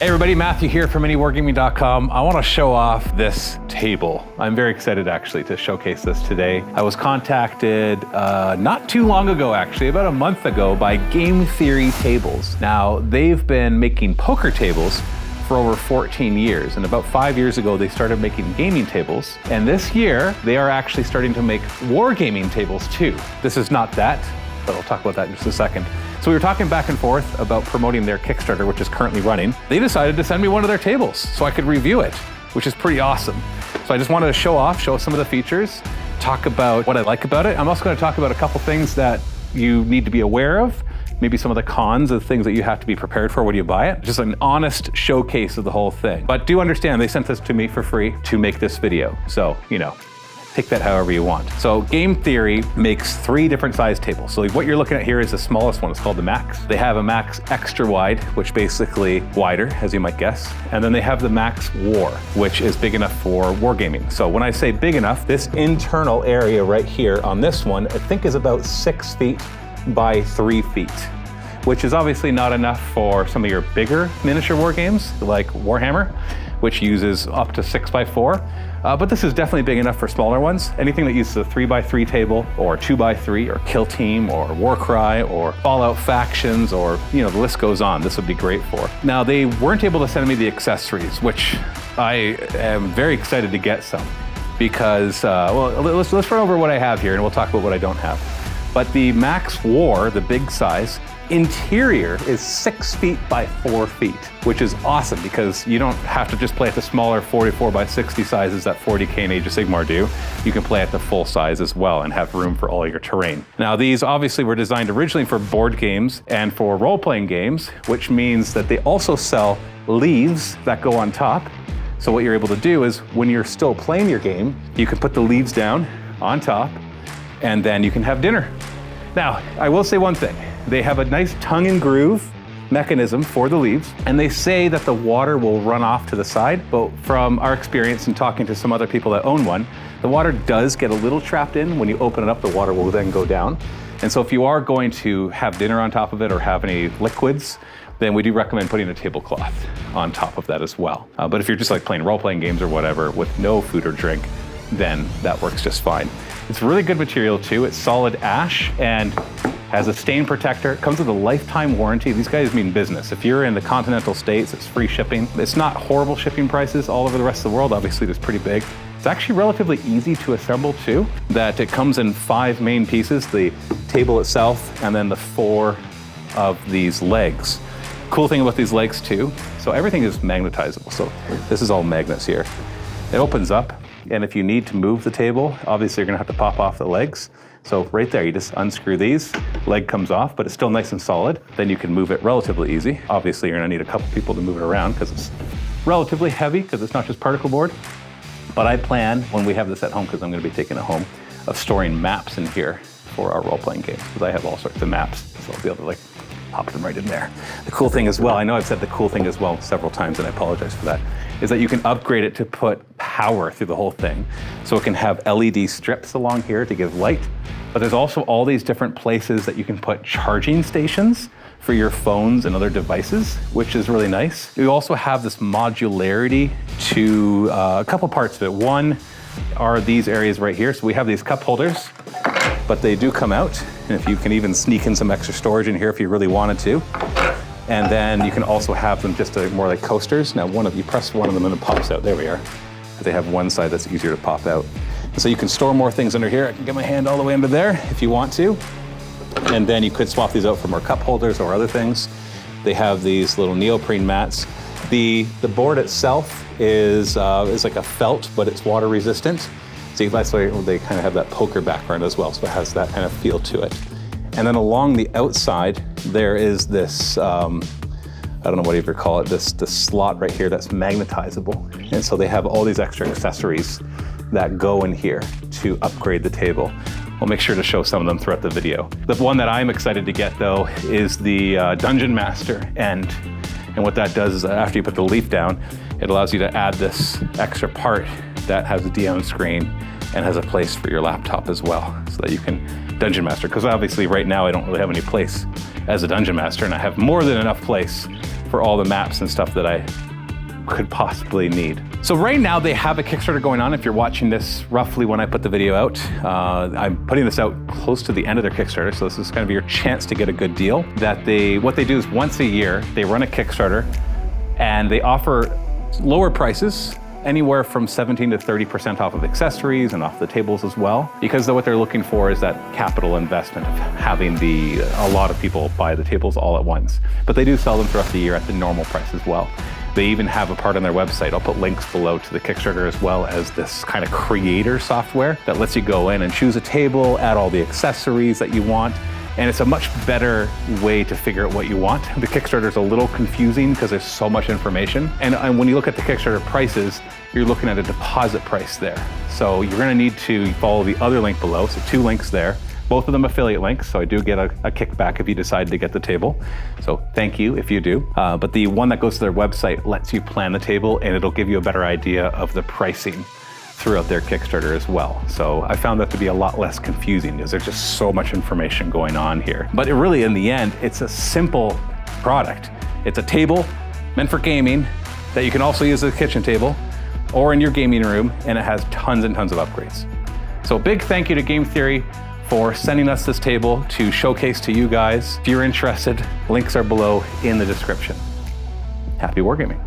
Hey everybody, Matthew here from MiniWarGaming.com. I want to show off this table. I'm very excited actually to showcase this today. I was contacted not too long ago actually, about a month ago, by Game Theory Tables. Now, they've been making poker tables for over 14 years, and about 5 years ago they started making gaming tables, and this year they are actually starting to make wargaming tables too. This is not that, but I'll talk about that in just a second. So we were talking back and forth about promoting their Kickstarter, which is currently running. They decided to send me one of their tables so I could review it, which is pretty awesome. So I just wanted to show some of the features, talk about what I like about it. I'm also going to talk about a couple things that you need to be aware of, maybe some of the cons of things that you have to be prepared for when you buy it. Just an honest showcase of the whole thing. But do understand, they sent this to me for free to make this video. So, take that however you want. So Game Theory makes 3 different size tables. So what you're looking at here is the smallest one. It's called the Max. They have a Max Extra Wide, which basically wider, as you might guess. And then they have the Max War, which is big enough for wargaming. So when I say big enough, this internal area right here on this one, I think is about 6 feet by 3 feet, which is obviously not enough for some of your bigger miniature war games like Warhammer, which uses up to 6x4. But this is definitely big enough for smaller ones. Anything that uses a 3x3 table or 2x3 or Kill Team or Warcry or Fallout Factions or, the list goes on, this would be great for. Now, they weren't able to send me the accessories, which I am very excited to get some because, let's run over what I have here and we'll talk about what I don't have. But the Max War, the big size, interior is 6 feet by 4 feet, which is awesome because you don't have to just play at the smaller 44 by 60 sizes that 40K and Age of Sigmar do. You can play at the full size as well and have room for all your terrain. Now, these obviously were designed originally for board games and for role-playing games, which means that they also sell leaves that go on top. So what you're able to do is when you're still playing your game, you can put the leaves down on top and then you can have dinner. Now, I will say one thing. They have a nice tongue and groove mechanism for the leaves, and they say that the water will run off to the side, but from our experience and talking to some other people that own one, the water does get a little trapped in. When you open it up, the water will then go down. And so if you are going to have dinner on top of it or have any liquids, then we do recommend putting a tablecloth on top of that as well. But if you're just like playing role-playing games or whatever with no food or drink, then that works just fine. It's really good material too. It's solid ash and has a stain protector. It comes with a lifetime warranty. These guys mean business. If you're in the continental states, it's free shipping. It's not horrible shipping prices all over the rest of the world. Obviously, it's pretty big. It's actually relatively easy to assemble too, that it comes in 5 main pieces, the table itself, and then the 4 of these legs. Cool thing about these legs too, so everything is magnetizable. So this is all magnets here. It opens up, and if you need to move the table, obviously you're gonna have to pop off the legs. So right there, you just unscrew these, leg comes off, but it's still nice and solid. Then you can move it relatively easy. Obviously, you're gonna need a couple people to move it around because it's relatively heavy because it's not just particle board. But I plan, when we have this at home, because I'm gonna be taking it home, of storing maps in here for our role-playing games, because I have all sorts of maps, so I'll be able to pop them right in there. The cool thing as well, I know I've said the cool thing as well several times, and I apologize for that, is that you can upgrade it to put power through the whole thing. So it can have LED strips along here to give light, but there's also all these different places that you can put charging stations for your phones and other devices, which is really nice. You also have this modularity to a couple parts of it. One are these areas right here. So we have these cup holders, but they do come out. And if you can even sneak in some extra storage in here if you really wanted to. And then you can also have them just more like coasters. Now you press one of them and it pops out. There we are. They have one side that's easier to pop out. And so you can store more things under here. I can get my hand all the way under there if you want to. And then you could swap these out for more cup holders or other things. They have these little neoprene mats. The board itself is like a felt, but it's water resistant. So that's why they kind of have that poker background as well. So it has that kind of feel to it. And then along the outside, there is this, I don't know what you ever call it, this slot right here that's magnetizable. And so they have all these extra accessories that go in here to upgrade the table. We'll make sure to show some of them throughout the video. The one that I'm excited to get though is the Dungeon Master end. And what that does is after you put the leaf down, it allows you to add this extra part that has a DM screen and has a place for your laptop as well, so that you can Dungeon Master. Because obviously right now I don't really have any place as a Dungeon Master, and I have more than enough place for all the maps and stuff that I could possibly need. So right now they have a Kickstarter going on. If you're watching this roughly when I put the video out, I'm putting this out close to the end of their Kickstarter, so this is kind of your chance to get a good deal. What they do is once a year, they run a Kickstarter and they offer lower prices, anywhere from 17 to 30% off of accessories and off the tables as well, because what they're looking for is that capital investment of having a lot of people buy the tables all at once. But they do sell them throughout the year at the normal price as well. They even have a part on their website. I'll put links below to the Kickstarter, as well as this kind of creator software that lets you go in and choose a table, add all the accessories that you want. And it's a much better way to figure out what you want. The Kickstarter is a little confusing because there's so much information. And when you look at the Kickstarter prices, you're looking at a deposit price there. So you're gonna need to follow the other link below. So 2 links there, both of them affiliate links. So I do get a kickback if you decide to get the table. So thank you if you do. But the one that goes to their website lets you plan the table, and it'll give you a better idea of the pricing throughout their Kickstarter as well. So I found that to be a lot less confusing because there's just so much information going on here. But really, in the end, it's a simple product. It's a table meant for gaming that you can also use as a kitchen table or in your gaming room, and it has tons and tons of upgrades. So a big thank you to Game Theory for sending us this table to showcase to you guys. If you're interested, links are below in the description. Happy wargaming.